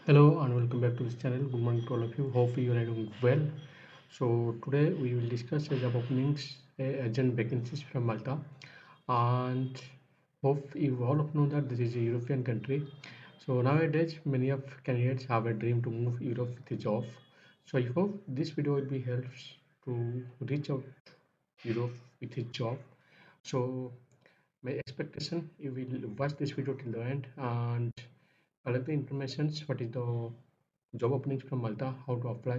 Hello and welcome back to this channel. Good morning to all of you. Hope you are doing well. So today we will discuss job openings, urgent vacancies from Malta, and hope you all of know that this is a European country. So nowadays many of candidates have a dream to move Europe with a job. So I hope this video will be helps to reach out Europe with a job. So my expectation you will watch this video till the end and collect the information. What is the job openings from Malta, how to apply,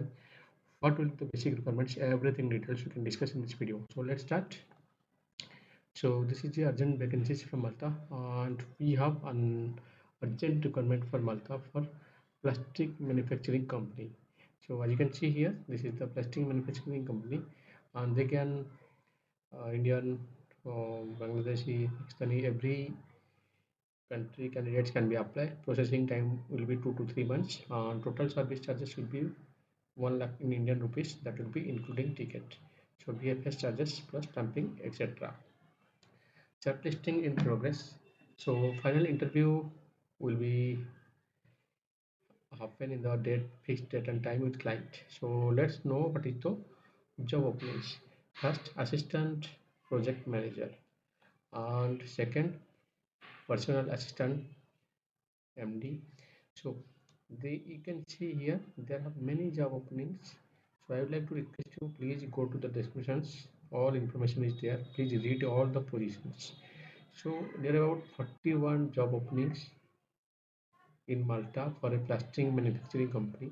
what will be the basic requirements, everything details we can discuss in this video. So let's start. So this is the urgent vacancies from Malta, and we have an urgent requirement for Malta for plastic manufacturing company. So as you can see here, this is the plastic manufacturing company, and they can Indian, Bangladeshi, Pakistani, every country candidates can be applied. Processing time will be 2 to 3 months. Total service charges will be 1 lakh in Indian rupees. That will be including ticket. So BFS charges plus stamping, etc. Shortlisting in progress. So final interview will be happen in the fixed date and time with client. So let's know what is the job openings. First, assistant project manager, and second, personal assistant MD. So you can see here there are many job openings. So I would like to request you, please go to the descriptions. All information is there. Please read all the positions. So there are about 41 job openings in Malta for a plastic manufacturing company.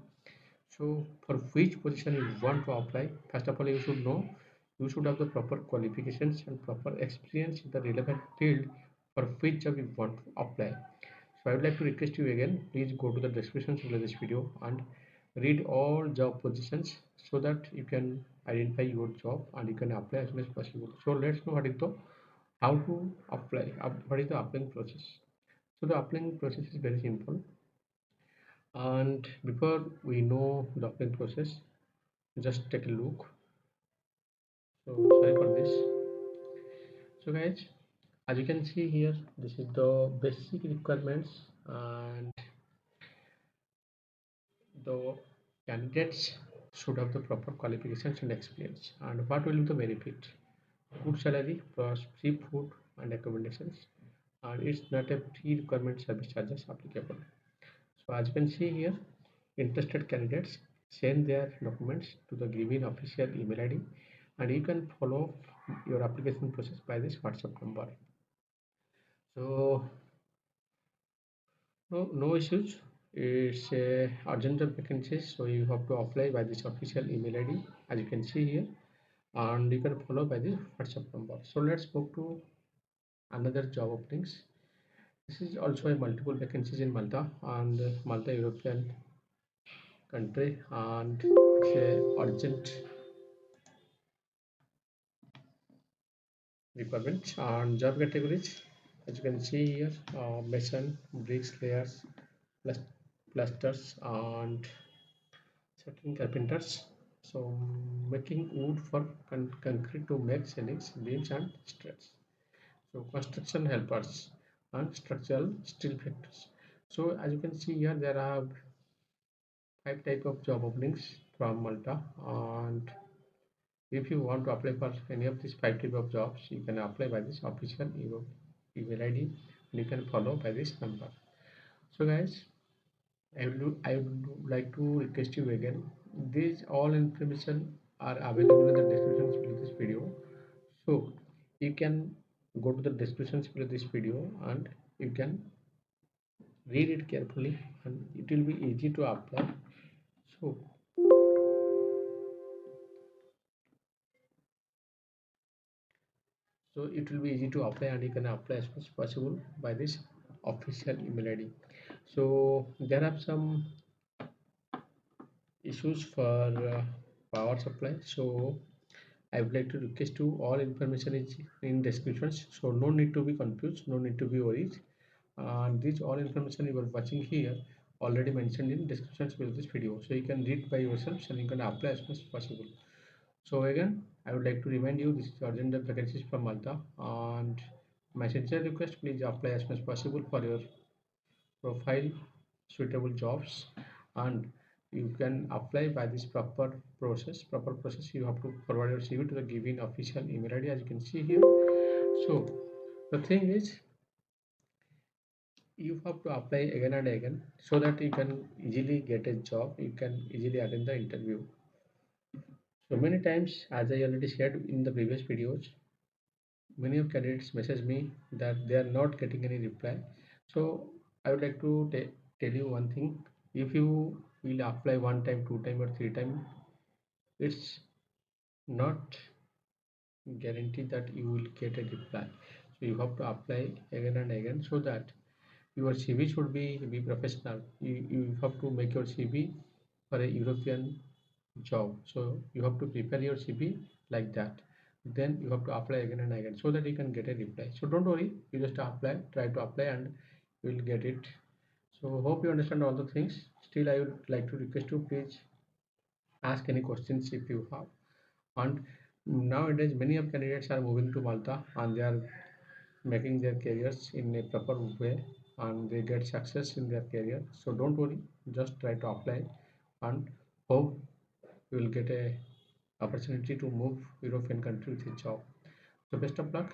So for which position you want to apply, first of all you should know you should have the proper qualifications and proper experience in the relevant field for which job you want to apply. So I would like to request you again, please go to the description below this video and read all job positions so that you can identify your job and you can apply as soon as possible. So let's know what is the how to apply, what is the applying process. So the applying process is very simple, and before we know the applying process, just take a look. So sorry for this. So guys, as you can see here, this is the basic requirements, and the candidates should have the proper qualifications and experience. And what will be the benefit? Good salary plus free food and accommodations, and it's not a free requirement service charges applicable. So as you can see here, interested candidates send their documents to the given official email ID, and you can follow your application process by this WhatsApp number. So no issues. It's a urgent vacancies, so you have to apply by this official email ID as you can see here, and you can follow by this WhatsApp number. So let's move to another job openings. This is also a multiple vacancies in Malta, and Malta European country, and it's a urgent requirement. And job categories, as you can see here, mason, bricks layers, plasters, and certain carpenters. So making wood for concrete to make ceilings, beams, and struts. So construction helpers and structural steel factors. So as you can see here, there are 5 type of job openings from Malta, and if you want to apply for any of these 5 type of jobs, you can apply by this official email ID, and you can follow by this number. So guys, I would like to request you again, these all information are available in the description below this video. So you can go to the description below this video and you can read it carefully, and it will be easy to apply. So it will be easy to apply, and you can apply as much as possible by this official email ID. So there are some issues for power supply. So I would like to request you, all information is in descriptions, so no need to be confused, no need to be worried. And this all information you are watching here already mentioned in descriptions below this video, so you can read by yourselves and you can apply as much as possible. So again, I would like to remind you, this is urgent vacancies from Malta, and my sincere request, please apply as much as possible for your profile suitable jobs, and you can apply by this proper process. You have to forward your CV to the given official email ID, as you can see here. So the thing is, you have to apply again and again so that you can easily get a job, you can easily attend the interview. So many times, as I already shared in the previous videos, many of candidates message me that they are not getting any reply. So I would like to tell you one thing: if you will apply one time, two time, or three time, it's not guaranteed that you will get a reply. So you have to apply again and again so that your CV should be professional. You have to make your CV for a European job. So you have to prepare your CV like that. Then you have to apply again and again so that you can get a reply. So don't worry, you just apply, try to apply, and you will get it. So hope you understand all the things. Still, I would like to request you, please ask any questions if you have. And nowadays, many of candidates are moving to Malta and they are making their careers in a proper way, and they get success in their career. So don't worry, just try to apply and hope you will get a opportunity to move European country with a job. So best of luck.